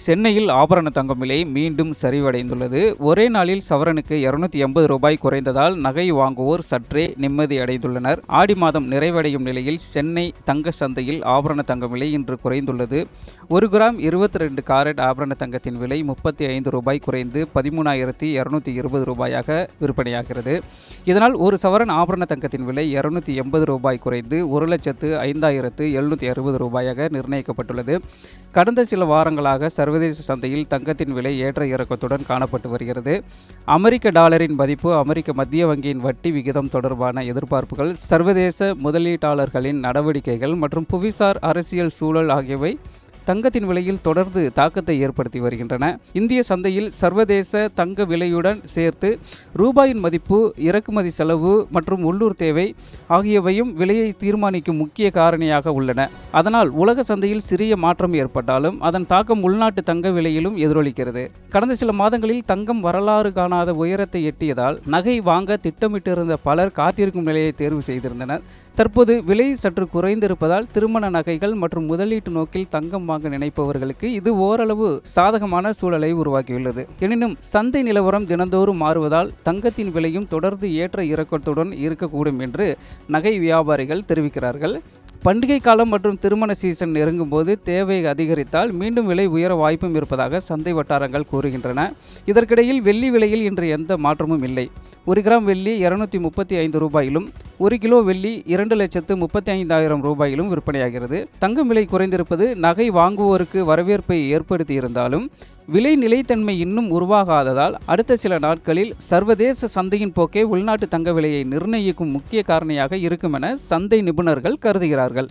சென்னையில் ஆபரண தங்கம் விலை மீண்டும் சரிவடைந்துள்ளது. ஒரே நாளில் சவரனுக்கு ரூ. 280 குறைந்ததால் நகை வாங்குவோர் சற்றே நிம்மதி அடைந்துள்ளனர். ஆடி மாதம் நிறைவடையும் நிலையில் சென்னை தங்க சந்தையில் ஆபரண தங்கம் விலை இன்று குறைந்துள்ளது. 1 கிராம் 22 காரட் ஆபரண தங்கத்தின் விலை ரூ. 35 குறைந்து ரூ. 13,220 விற்பனையாகிறது. இதனால் ஒரு சவரன் ஆபரண தங்கத்தின் விலை ரூ. 280 குறைந்து ரூ. 1,05,760 நிர்ணயிக்கப்பட்டுள்ளது. கடந்த சில வாரங்களாக சர்வதேச சந்தையில் தங்கத்தின் விலை ஏற்ற இறக்கத்துடன் காணப்பட்டு வருகிறது. அமெரிக்க டாலரின் மதிப்பு, அமெரிக்க மத்திய வங்கியின் வட்டி விகிதம் தொடர்பான எதிர்பார்ப்புகள், சர்வதேச முதலீட்டாளர்களின் நடவடிக்கைகள் மற்றும் புவிசார் அரசியல் சூழல் ஆகியவை தங்கத்தின் விலையில் தொடர்ந்து தாக்கத்தை ஏற்படுத்தி வருகின்றன. இந்திய சந்தையில் சர்வதேச தங்க விலையுடன் சேர்த்து ரூபாயின் மதிப்பு, இறக்குமதி செலவு மற்றும் உள்ளூர் தேவை ஆகியவையும் விலையை தீர்மானிக்கும் முக்கிய காரணியாக உள்ளன. அதனால் உலக சந்தையில் சிறிய மாற்றம் ஏற்பட்டாலும் அதன் தாக்கம் உள்நாட்டு தங்க விலையிலும் எதிரொலிக்கிறது. கடந்த சில மாதங்களில் தங்கம் வரலாறு காணாத உயரத்தை எட்டியதால் நகை வாங்க திட்டமிட்டிருந்த பலர் காத்திருக்கும் நிலையை தேர்வு செய்திருந்தனர். தற்போது விலை சற்று குறைந்திருப்பதால் திருமண நகைகள் மற்றும் முதலீட்டு நோக்கில் தங்கம் வாங்க நினைப்பவர்களுக்கு இது ஓரளவு சாதகமான சூழலை உருவாக்கியுள்ளது. எனினும் சந்தை நிலவரம் தினந்தோறும் மாறுவதால் தங்கத்தின் விலையும் தொடர்ந்து ஏற்ற இறக்கத்துடன் இருக்கக்கூடும் என்று நகை வியாபாரிகள் தெரிவிக்கிறார்கள். பண்டிகை காலம் மற்றும் திருமண சீசன் நெருங்கும் போது தேவை அதிகரித்தால் மீண்டும் விலை உயர வாய்ப்பும் இருப்பதாக சந்தை வட்டாரங்கள் கூறுகின்றன. இதற்கிடையில் வெள்ளி விலையில் இன்று எந்த மாற்றமும் இல்லை. 1 கிராம் வெள்ளி ரூ. 235 1 கிலோ வெள்ளி ரூ. 2,35,000 விற்பனையாகிறது. தங்கம் விலை குறைந்திருப்பது நகை வாங்குவோருக்கு வரவேற்பை ஏற்படுத்தி இருந்தாலும் விலை நிலைத்தன்மை இன்னும் உருவாகாததால் அடுத்த சில நாட்களில் சர்வதேச சந்தையின் போக்கே உள்நாட்டு தங்க விலையை நிர்ணயிக்கும் முக்கிய காரணியாக இருக்கும் என சந்தை நிபுணர்கள் கருதுகிறார்கள்.